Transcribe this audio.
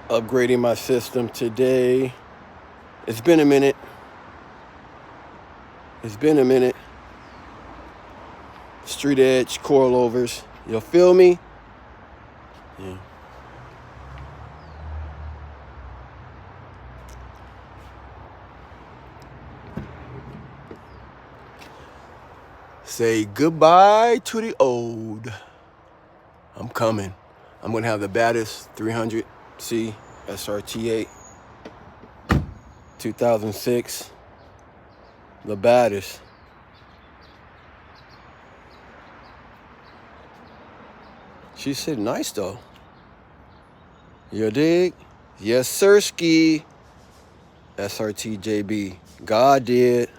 Upgrading my system today. It's been a minute. Street edge coilovers. You feel me? Yeah. Say goodbye to the old. I'm coming. I'm gonna have the baddest 300C SRT8 2006. The baddest. She's sitting nice though. You dig? Yes, sirski. SRT JB. God did.